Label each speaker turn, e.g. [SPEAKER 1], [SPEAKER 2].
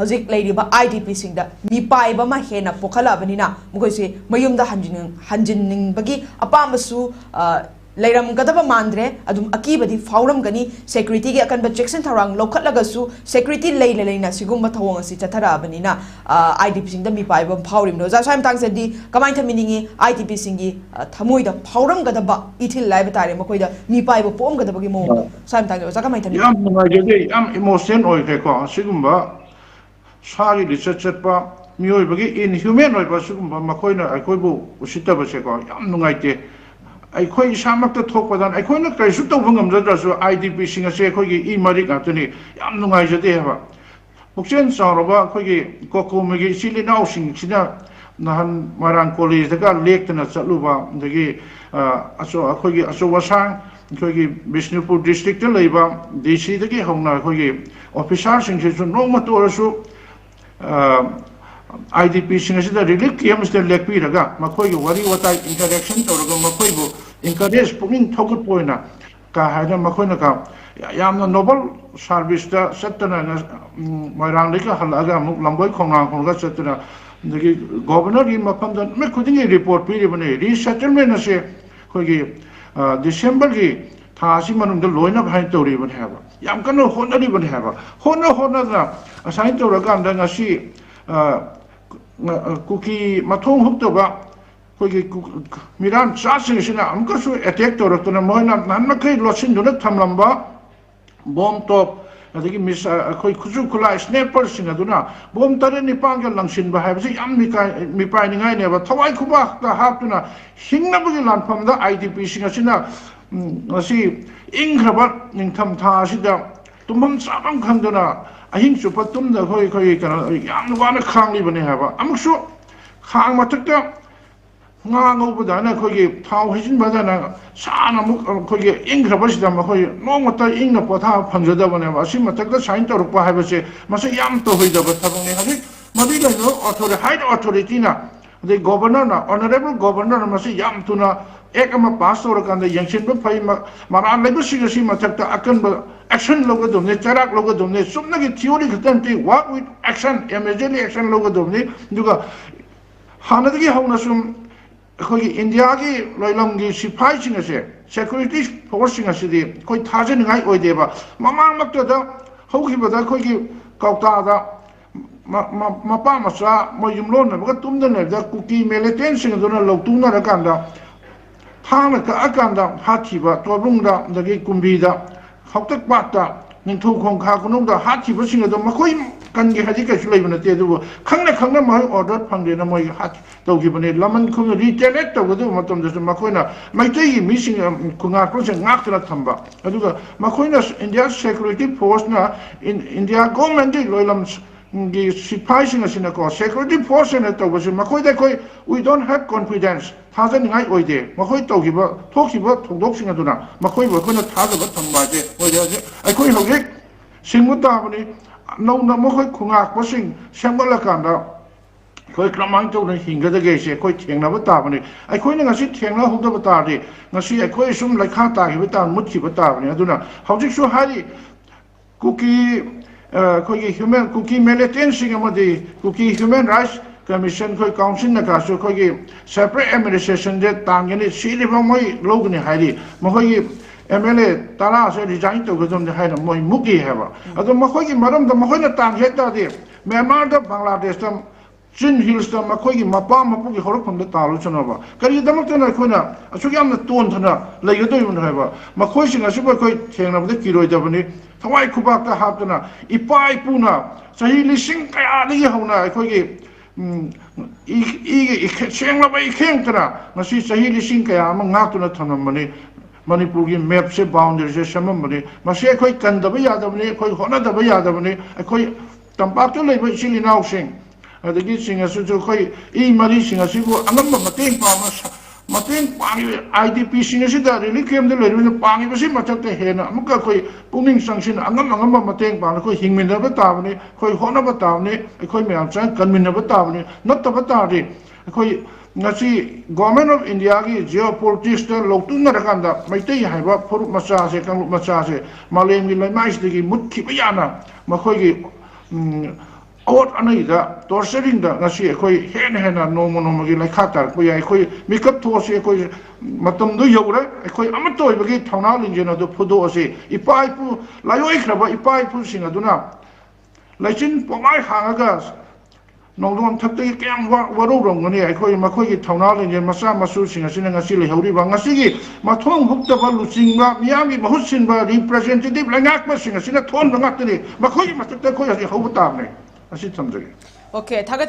[SPEAKER 1] ꯍꯧꯖꯤꯛ ꯂꯩꯔꯤꯕ IDPꯁꯤꯡꯗ ꯃꯤ ꯄꯥꯏꯕ ꯑꯃ ꯍꯦꯟꯅ ꯄꯣꯛꯈꯠꯂꯕꯅꯤꯅ ꯃꯈꯣꯏꯁꯦ ꯃꯌꯨꯝꯗ ꯍꯟꯖꯤꯟꯅꯤꯡꯕꯒꯤ ꯑꯄꯥꯝꯕꯁꯨ ꯂꯩꯔꯝꯒꯗꯕ ꯃꯥꯟꯗ꯭ꯔꯦ ꯑꯗꯨꯝ ꯑꯀꯤꯕꯗꯤ ꯐꯥꯎꯔꯝꯒꯅꯤ ꯁꯦꯀ꯭ꯌꯨꯔꯤꯇꯤꯒꯤ ꯑꯀꯟꯕ ꯆꯦꯛꯁꯤꯟ ꯊꯧꯔꯥꯡ ꯂꯧꯈꯠꯂꯒꯁꯨ ꯁꯦꯀ꯭ꯌꯨꯔꯤꯇꯤ ꯂꯩꯅ ꯁꯤꯒꯨꯝꯕ ꯊꯧꯑꯣꯡ ꯑꯁꯤ ꯆꯠꯊꯔꯛꯑꯕꯅꯤꯅ IDPꯁꯤꯡꯗ ꯃꯤ ꯄꯥꯏꯕ ꯐꯥꯎꯔꯤꯕꯅꯣ ꯑꯣꯖꯥ ꯁ꯭ꯋꯥꯏ ꯃꯇꯥꯡꯁꯤꯗꯤ ꯀꯃꯥꯏꯅ ꯊꯝꯕꯤꯅꯤꯡꯉꯤ IDPꯁꯤꯡꯒꯤ ꯊꯃꯣꯏꯗ ꯐꯥꯎꯔꯝꯒꯗꯕ ꯏꯊꯤꯜ ꯍꯥꯏꯕ ꯇꯥꯔꯦ ꯃꯈꯣꯏꯗ ꯃꯤ ꯄꯥꯏꯕ ꯄꯣꯛꯑꯝꯒꯗꯕꯒꯤ ꯃꯑꯣꯡꯗꯣ ꯁ꯭ꯋꯥꯏ ꯃꯇꯥꯡꯗ ꯑꯣꯖꯥ ꯀꯃꯥꯏꯅ ꯊꯝꯕꯤꯅꯤꯡꯉꯤ
[SPEAKER 2] ꯌꯥꯝ ꯅꯨꯡꯉꯥꯏꯖꯗꯦ ꯌꯥꯝ ꯏꯃꯣꯁꯅꯦꯜ ꯑꯣꯏꯈ꯭ꯔꯦꯀꯣ ꯑꯁꯤꯒꯨꯝꯕ ꯁꯥꯒꯤ ꯂꯤꯆꯠ ꯆꯠꯄ ꯃꯤꯑꯣꯏꯕꯒꯤ ꯏꯟꯍ꯭ꯌꯨꯃꯦꯟ ꯑꯣꯏꯕ ꯑꯁꯤꯒꯨꯝꯕ ꯃꯈꯣꯏꯅ ꯑꯩꯈꯣꯏꯕꯨ ꯎꯁꯤꯠꯇꯕꯁꯦꯀꯣ ꯌꯥꯝ ꯅꯨꯡꯉꯥꯏꯇꯦ ꯑꯩꯈꯣꯏ ꯏꯁꯥꯃꯛꯇ ꯊꯣꯛꯄꯗ ꯑꯩꯈꯣꯏꯅ ꯀꯔꯤꯁꯨ ꯇꯧꯕ ꯉꯝꯖꯗ꯭ꯔꯁꯨ IDPꯁꯤꯡ ꯑꯁꯤ ꯑꯩꯈꯣꯏꯒꯤ ꯏ ꯃꯔꯤ ꯉꯥꯛꯇꯅꯤ ꯌꯥꯝ ꯅꯨꯡꯉꯥꯏꯖꯗꯦ ꯍꯥꯏꯕ ꯄꯨꯛꯆꯦꯜ ꯆꯥꯎꯔꯕ ꯑꯩꯈꯣꯏꯒꯤ ꯀꯣꯀꯣꯃꯤꯒꯤ ꯏꯆꯤꯜ ꯏꯅꯥꯎꯁꯤꯡꯁꯤꯅ ꯅꯍꯥꯟ ꯃꯣꯏꯔꯥꯡ ꯀꯣꯂꯦꯖꯇꯒ ꯂꯦꯛꯇꯅ ꯆꯠꯂꯨꯕ ꯑꯗꯒꯤ ꯑꯩꯈꯣꯏꯒꯤ ꯑꯆꯧ ꯑꯁꯥꯡ ꯑꯩꯈꯣꯏꯒꯤ ꯕꯤꯁꯅꯨꯄꯨꯔ ꯗꯤꯁꯇ꯭ꯔꯤꯛꯇ ꯂꯩꯕ DC ꯍꯧꯅ ꯑꯩꯈꯣꯏꯒꯤ ꯑꯣꯐꯤꯁꯥꯔꯁꯤꯡꯁꯤꯁꯨ ꯅꯣꯡꯃꯇ ꯑꯣꯏꯔꯁꯨ IDPꯁꯤꯡ ꯑꯁꯤꯗ ꯔꯤꯂꯤꯐ ꯀꯦꯝꯞ ꯑꯁꯤꯗ ꯂꯦꯛꯄꯤꯔꯒ ꯃꯈꯣꯏꯒꯤ ꯋꯥꯔꯤ ꯋꯥꯇꯥꯏ ꯏꯟꯇꯔꯦꯛꯁꯟ ꯇꯧꯔꯒ ꯃꯈꯣꯏꯕꯨ ꯏꯟꯀꯔꯦꯖ ꯄꯨꯛꯅꯤꯡ ꯊꯧꯒꯠꯄ ꯑꯣꯏꯅ ꯍꯥꯏꯅ ꯃꯈꯣꯏꯅ ꯌꯥꯝꯅ ꯅꯣꯕꯜ ꯁꯥꯔꯚꯤꯁꯇ ꯆꯠꯇꯅ ꯃꯣꯏꯔꯥꯡꯗꯒꯤ ꯍꯜꯂꯛꯑꯒ ꯑꯃꯨꯛ ꯂꯝꯕꯣꯏ ꯈꯣꯡꯅꯥꯡꯈꯣꯡꯗ ꯆꯠꯇꯅ ꯑꯗꯒꯤ ꯒꯣꯚꯔꯅꯔꯒꯤ ꯃꯐꯝꯗ ꯅꯨꯃꯤꯠ ꯈꯨꯗꯤꯡꯒꯤ ꯔꯤꯄꯣꯔꯠ ꯄꯤꯔꯤꯕꯅꯤ ꯔꯤꯁꯦꯇꯜꯃꯦꯟ ꯑꯁꯦ ꯑꯩꯈꯣꯏꯒꯤ ꯗꯤꯁꯦꯝꯕꯔꯒꯤ ꯊꯥ ꯑꯁꯤ ꯃꯅꯨꯡꯗ ꯂꯣꯏꯅꯕ ꯍꯥꯏꯅ ꯇꯧꯔꯤꯕꯅꯤ ꯍꯥꯏꯕ ꯌꯥꯝ ꯀꯟꯅ ꯍꯣꯠꯅꯔꯤꯕꯅꯤ ꯍꯥꯏꯕ ꯍꯣꯠꯅꯗꯅ ꯑꯁꯥꯏꯟ ꯇꯧꯔꯀꯥꯟꯗ ꯉꯁꯤ ꯀꯨꯀꯤ ꯃꯊꯣꯡ ꯍꯨꯛꯇꯕ ꯑꯩꯈꯣꯏꯒꯤ ꯃꯤꯔꯥꯟ ꯆꯥꯁꯤꯡꯁꯤꯅ ꯑꯃꯨꯛꯀꯁꯨ ꯑꯦꯇꯦꯛ ꯇꯧꯔꯛꯇꯨꯅ ꯃꯣꯏꯅ ꯅꯍꯥꯟꯃꯈꯩ ꯂꯣꯠꯁꯤꯟꯗꯨꯅ ꯊꯝꯂꯝꯕ ꯕꯣꯝ ꯇꯣꯞ ꯑꯗꯒꯤ ꯑꯩꯈꯣꯏ ꯈꯨꯠꯁꯨ ꯈꯨꯠꯂꯥꯏ ꯁ꯭ꯅꯦꯄꯔꯁꯤꯡ ꯑꯗꯨꯅ ꯕꯣꯝ 9-9ꯒ ꯂꯪꯁꯤꯟꯕ ꯍꯥꯏꯕꯁꯤ ꯌꯥꯝ ꯃꯤꯄꯥꯏꯅꯤꯡꯉꯥꯏꯅꯦꯕ ꯊꯋꯥꯏ ꯈꯨꯕꯥꯛꯇ ꯍꯥꯞꯇꯨꯅ ꯍꯤꯡꯅꯕꯒꯤ ꯂꯥꯟꯐꯝꯗ IDPꯁꯤꯡ ꯑꯁꯤꯅ ꯉꯁꯤ ꯏꯪꯈ꯭ꯔꯕ ꯅꯤꯡꯊꯝ ꯊꯥ ꯑꯁꯤꯗ ꯇꯨꯝꯐꯝ ꯆꯥꯐꯝ ꯈꯪꯗꯅ ꯑꯍꯤꯡ ꯆꯨꯞꯄ ꯇꯨꯝꯗ ꯑꯩꯈꯣꯏ ꯌꯥꯝꯅ ꯋꯥꯅ ꯈꯥꯡꯂꯤꯕꯅꯤ ꯍꯥꯏꯕ ꯑꯃꯨꯛꯁꯨ ꯈꯥꯡ ꯃꯊꯛꯇ ꯉꯥ ꯉꯧꯕꯗꯅ ꯑꯩꯈꯣꯏꯒꯤ ꯊꯥꯎ ꯍꯩꯖꯤꯟꯕꯗꯅ ꯁꯥꯅ ꯑꯃꯨꯛ ꯑꯩꯈꯣꯏꯒꯤ ꯏꯪꯈ꯭ꯔꯕꯁꯤꯗ ꯃꯈꯣꯏ ꯅꯣꯡꯃꯇ ꯏꯪꯅ ꯄꯣꯊꯥꯕ ꯐꯪꯖꯗꯕꯅꯦꯕ ꯑꯁꯤ ꯃꯊꯛꯇ ꯁꯥꯏꯟ ꯇꯧꯔꯛꯄ ꯍꯥꯏꯕꯁꯦ ꯃꯁꯤ ꯌꯥꯝ ꯇꯧꯍꯩꯗꯕ ꯊꯕꯛꯅꯤ ꯍꯧꯖꯤꯛ ꯃꯗꯨ ꯂꯩꯔꯤꯕ ꯍꯥꯏꯠ ꯑꯣꯊꯣꯔꯤꯇꯤꯅ ꯑꯗꯩ ꯒꯣꯚꯔꯅꯔꯅ ꯑꯣꯅꯔꯦꯕꯜ ꯒꯣꯚꯔꯅꯔꯅ ꯃꯁꯤ ꯌꯥꯝ ꯊꯨꯅ ꯑꯦꯛ ꯑꯃ ꯄꯥꯁ ꯇꯧꯔꯀꯥꯟꯗ ꯌꯦꯡꯁꯤꯟꯕ ꯐꯩ ꯃꯔꯥꯜ ꯂꯩꯕꯁꯤꯡ ꯑꯁꯤ ꯃꯊꯛꯇ ꯑꯀꯟꯕ ꯑꯦꯛꯁꯟ ꯂꯧꯒꯗꯕꯅꯤ ꯆꯩꯔꯥꯛ ꯂꯧꯒꯗꯕꯅꯤ ꯆꯨꯝꯅꯒꯤ ꯊꯤꯑꯣꯔꯤ ꯈꯛꯇ ꯅꯠꯇꯦ ꯋꯥꯔꯛ ꯋꯤꯠ ꯑꯦꯛꯁꯟ ꯏꯃꯤꯗꯤꯌꯦꯠꯂꯤ ꯑꯦꯛꯁꯟ ꯂꯧꯒꯗꯕꯅꯤ ꯑꯗꯨꯒ ꯍꯥꯟꯅꯗꯒꯤ ꯍꯧꯅ ꯁꯨꯝ ꯑꯩꯈꯣꯏꯒꯤ ꯏꯟꯗꯤꯌꯥꯒꯤ ꯂꯣꯏꯂꯝꯒꯤ ꯁꯤꯐꯥꯏꯁꯤꯡ ꯑꯁꯦ ꯁꯦꯀ꯭ꯌꯨꯔꯤꯇꯤ ꯐꯣꯔꯁꯁꯤꯡ ꯑꯁꯤꯗꯤ ꯑꯩꯈꯣꯏ ꯊꯥꯖꯅꯤꯡꯉꯥꯏ ꯑꯣꯏꯗꯦꯕ ꯃꯃꯥꯡꯃꯛꯇꯗ ꯍꯧꯈꯤꯕꯗ ꯑꯩꯈꯣꯏꯒꯤ ꯀꯧꯇꯥꯗ ꯃꯄꯥ ꯃꯆꯥ ꯃꯣꯏ ꯌꯨꯝꯂꯣꯟꯅꯕꯒ ꯇꯨꯝꯗꯅꯕꯗ ꯀꯨꯀꯤ ꯃꯤꯂꯤꯇꯦꯟꯁꯤꯡ ꯑꯗꯨꯅ ꯂꯧꯇꯨꯅꯔꯀꯥꯟꯗ ꯊꯥꯡꯅ ꯀꯛꯑꯀꯥꯟꯗ ꯍꯥꯠꯈꯤꯕ ꯇꯣꯔꯕꯨꯡꯗ ꯑꯗꯒꯤ ꯀꯨꯝꯕꯤꯗ ꯍꯥꯎꯇꯛꯄꯥꯠꯇ ꯅꯤꯡꯊꯧꯈꯣꯡ ꯈꯥ ꯈꯨꯅꯧꯗ ꯍꯥꯠꯈꯤꯕꯁꯤꯡ ꯑꯗꯣ ꯃꯈꯣꯏ ꯀꯟꯒꯦ ꯍꯥꯏꯗꯤ ꯀꯩꯁꯨ ꯂꯩꯕ ꯅꯠꯇꯦ ꯑꯗꯨꯕꯨ ꯈꯪꯅ ꯃꯣꯏ ꯑꯣꯔꯗꯔ ꯐꯪꯗꯦꯅ ꯃꯣꯏ ꯇꯧꯈꯤꯕꯅꯤ ꯂꯃꯟ ꯈꯨꯝꯅ ꯔꯤꯇꯦꯂꯦꯠ ꯇꯧꯒꯗꯕ ꯃꯇꯝꯗꯁꯨ ꯃꯈꯣꯏꯅ ꯃꯩꯇꯩꯒꯤ ꯃꯤꯁꯤꯡ ꯈꯨꯡꯒꯥꯛꯄꯁꯤꯡ ꯉꯥꯛꯇꯨꯅ ꯊꯝꯕ ꯑꯗꯨꯒ ꯃꯈꯣꯏꯅ ꯏꯟꯗꯤꯌꯥ ꯁꯦꯀ꯭ꯌꯨꯔꯤꯇꯤ ꯐꯣꯔꯁꯅ ꯏꯟꯗꯤꯌా ꯒꯣꯔꯃꯦꯟꯒꯤ ꯂꯣꯏꯂꯝꯒꯤ ꯁꯤꯐꯥꯏꯁꯤꯡ ꯑꯁꯤꯅꯀꯣ ꯁꯦꯀ꯭ꯌꯨꯔꯤꯇꯤ ꯐꯣꯔꯁ ꯍꯥꯏꯅ ꯇꯧꯕꯁꯤ ꯃꯈꯣꯏꯗ ꯑꯩꯈꯣꯏ ꯋꯤ ꯗꯣꯟꯠ ꯍꯦꯚ ꯀꯣꯟꯐꯤꯗꯦꯟꯁ ꯊꯥꯖꯅꯤꯡꯉꯥꯏ ꯑꯣꯏꯗꯦ ꯃꯈꯣꯏ ꯊꯣꯛꯈꯤꯕ ꯊꯧꯗꯣꯛꯁꯤꯡ ꯑꯗꯨꯅ ꯃꯈꯣꯏꯕꯨ ꯑꯩꯈꯣꯏꯅ ꯊꯥꯖꯕ ꯊꯝꯕ ꯍꯥꯏꯁꯦ ꯑꯩꯈꯣꯏ ꯍꯧꯖꯤꯛ ꯁꯤꯡꯕ ꯇꯥꯕꯅꯤ ꯅꯧꯅ ꯃꯈꯣꯏ ꯈꯨꯡꯒꯥꯛꯄꯁꯤꯡ ꯁꯦꯝꯒꯠꯂꯀꯥꯟꯗ ꯑꯩꯈꯣꯏ ꯀꯔꯝꯍꯥꯏꯅ ꯇꯧꯅ ꯍꯤꯡꯒꯗꯒꯦꯁꯦ ꯑꯩꯈꯣꯏ ꯊꯦꯡꯅꯕ ꯇꯥꯕꯅꯤ ꯑꯩꯈꯣꯏꯅ ꯉꯁꯤ ꯊꯦꯡꯅꯍꯧꯗꯕ ꯇꯥꯔꯗꯤ ꯉꯁꯤ ꯑꯩꯈꯣꯏ ꯁꯨꯝ ꯂꯩꯈꯥ ꯇꯥꯈꯤꯕ ꯃꯨꯠꯈꯤꯕ ꯇꯥꯕꯅꯤ ꯑꯗꯨꯅ ꯍꯧꯖꯤꯛꯁꯨ ꯍꯥꯏꯔꯤ ꯀꯨꯀꯤ ꯑꯩꯈꯣꯏꯒꯤ ꯀꯨꯀꯤ ꯃꯤꯂꯤꯇꯦꯟꯁꯤꯡ ꯑꯃꯗꯤ ꯀꯨꯀꯤ ꯍ꯭ꯌꯨꯃꯦꯟ ꯔꯥꯏꯠꯁ ꯀꯃꯤꯁꯟ ꯑꯩꯈꯣꯏ ꯀꯥꯎꯟꯁꯤꯜꯅꯒꯁꯨ ꯑꯩꯈꯣꯏꯒꯤ ꯁꯦꯄꯔꯦꯠ ꯑꯦꯗꯃꯤꯅꯤꯁꯇ꯭ꯔꯦꯁꯟꯁꯦ ꯇꯥꯟꯒꯅꯤ ꯁꯤꯔꯤꯕ ꯃꯣꯏ ꯂꯧꯒꯅꯤ ꯍꯥꯏꯔꯤ ꯃꯈꯣꯏꯒꯤ MLA 10 ꯔꯤꯖꯥꯏꯟ ꯇꯧꯒꯗꯕꯅꯤ ꯍꯥꯏꯅ ꯃꯣꯏ ꯃꯨꯛꯏ ꯍꯥꯏꯕ ꯑꯗꯣ ꯃꯈꯣꯏꯒꯤ ꯃꯔꯝꯗ ꯃꯈꯣꯏꯅ ꯇꯥꯟꯒꯦ ꯍꯥꯏꯇꯥꯔꯗꯤ ꯃ꯭ꯌꯥꯟꯃꯥꯔꯗ ꯕꯪꯒ꯭ꯂꯥꯗꯦꯁꯇ ꯆꯤꯟ ꯍꯤꯜꯁꯇ ꯃꯈꯣꯏꯒꯤ ꯃꯄꯥ ꯃꯄꯨꯒꯤ ꯍꯧꯔꯛꯐꯝꯗ ꯇꯥꯜꯂꯨꯁꯅꯣꯕ ꯀꯔꯤꯒꯤꯗꯃꯛꯇꯅ ꯑꯩꯈꯣꯏꯅ ꯑꯁꯨꯛ ꯌꯥꯝꯅ ꯇꯣꯟꯊꯅ ꯂꯩꯒꯗꯣꯏꯕꯅꯣ ꯍꯥꯏꯕ ꯃꯈꯣꯏꯁꯤꯡ ꯑꯁꯤꯕꯨ ꯑꯩꯈꯣꯏ ꯊꯦꯡꯅꯕꯗ ꯀꯤꯔꯣꯏꯗꯕꯅꯤ ꯊꯋꯥꯏ ꯈꯨꯕꯥꯛꯇ ꯍꯥꯞꯇꯨꯅ ꯏꯄꯥ ꯏꯄꯨꯅ ꯆꯍꯤ ꯂꯤꯁꯤꯡ ꯀꯌꯥꯗꯒꯤ ꯍꯧꯅ ꯑꯩꯈꯣꯏꯒꯤ ꯁꯦꯡꯂꯕ ꯏꯈꯦꯡꯇꯅ ꯉꯁꯤ ꯆꯍꯤ ꯂꯤꯁꯤꯡ ꯀꯌꯥ ꯑꯃ ꯉꯥꯛꯇꯨꯅ ꯊꯝꯂꯝꯕꯅꯤ ꯃꯅꯤꯄꯨꯔꯒꯤ ꯃꯦꯞꯁꯦ ꯕꯥꯎꯟꯗꯔꯤꯁꯦ ꯁꯦꯝꯃꯝꯕꯅꯤ ꯃꯁꯤ ꯑꯩꯈꯣꯏ ꯀꯟꯗꯕ ꯌꯥꯗꯕꯅꯤ ꯑꯩꯈꯣই ꯍꯣꯠꯅꯗꯕ ꯌꯥꯗꯕꯅꯤ ꯑꯩꯈꯣꯏ ꯇꯝꯄꯥꯛꯇ ꯂꯩꯕ ꯏꯆꯤꯜ ꯏꯅꯥꯎꯁꯤꯡ ꯑꯗꯒꯤ ꯁꯤꯡ ꯑꯁꯤꯁꯨ ꯑꯩꯈꯣই ꯏ ꯃꯔꯤꯁꯤꯡ ꯑꯁꯤꯕꯨ ꯑꯉꯝꯕ ꯃꯇꯦꯡ ꯄꯥꯡꯉꯤꯕ IDPꯁꯤꯡ ꯑꯁꯤꯗ ꯔꯤꯂꯤꯐ ꯀꯦꯝꯞꯇ ꯂꯩꯔꯤꯕ ꯄꯥꯡꯉꯤꯕꯁꯤ ꯃꯊꯛꯇ ꯍꯦꯟꯅ ꯑꯃꯨꯛꯀ ꯑꯩꯈꯣꯏ ꯄꯨꯛꯅꯤꯡ ꯆꯪꯁꯤꯟꯅ ꯑꯉꯝꯕ ꯃꯇꯦꯡ ꯄꯥꯡꯅ ꯑꯩꯈꯣꯏ ꯍꯤꯡꯃꯤꯟꯅꯕ ꯇꯥꯕꯅꯤ ꯑꯩꯈꯣꯏ ꯍꯣꯠꯅꯕ ꯇꯥꯕꯅꯤ ꯑꯩꯈꯣꯏ ꯃꯌꯥꯝ ꯆꯪ ꯀꯟꯃꯤꯟꯅꯕ ꯇꯥꯕꯅꯤ ꯅꯠꯇꯕ ꯇꯥꯔꯗꯤ ꯑꯩꯈꯣꯏ ꯉꯁꯤ ꯒꯣꯚꯔꯟꯃꯦꯟꯠ ꯑꯣꯐ ꯏꯟꯗꯤꯌꯥꯒꯤ ꯖꯤꯑꯣꯄꯣꯂꯤꯇꯤꯛꯁꯇ ꯂꯧꯇꯨꯅꯔꯀꯥꯟꯗ ꯃꯩꯇꯩ ꯍꯥꯏꯕ ꯐꯨꯔꯨꯞ ꯃꯆꯥꯁꯦ ꯀꯥꯡꯂꯨꯞ ꯃꯆꯥꯁꯦ ꯃꯥꯂꯦꯝꯒꯤ ꯂꯩꯃꯥꯏꯁꯤꯗꯒꯤ ꯃꯨꯠꯈꯤꯕ ꯌꯥꯅ ꯃꯈꯣꯏꯒꯤ อดอันนี้ก็ตัวเสริงก็งั้นสิค่อยเห็นนะโนมกิไลขาตาค่อยมีกับทัวสิค่อยมาตุ้มดูอยู่เลยค่อยอามาตัวเมื่อกี้ทางนั้นลิงเจนดูพูดสิอีป้ายผู้ลายอีกครับอีป้ายผู้สิงห์ดูนะลายชิ้นปมไม้ห่างก็น้องทับตีแกงว่ารูปรงกันนี่ค่อยมาค่อยทางนั้นลิงเจนมาสร้างมาสู้สิงห์สิงั้นสิเลยเขาดีบ้างงั้นสิมาท่องหุบตะวันลุสิงห์ว่ามีอามีมาหุ่นสิงห์ว่า representative และงักมาสิงห์สินะท่อนงักตัวนี้มาค่อยมาตั้งแต่ค่อยสิเขาตามเนี่ยอาชีพทำใจ
[SPEAKER 1] โอเคถ้าก็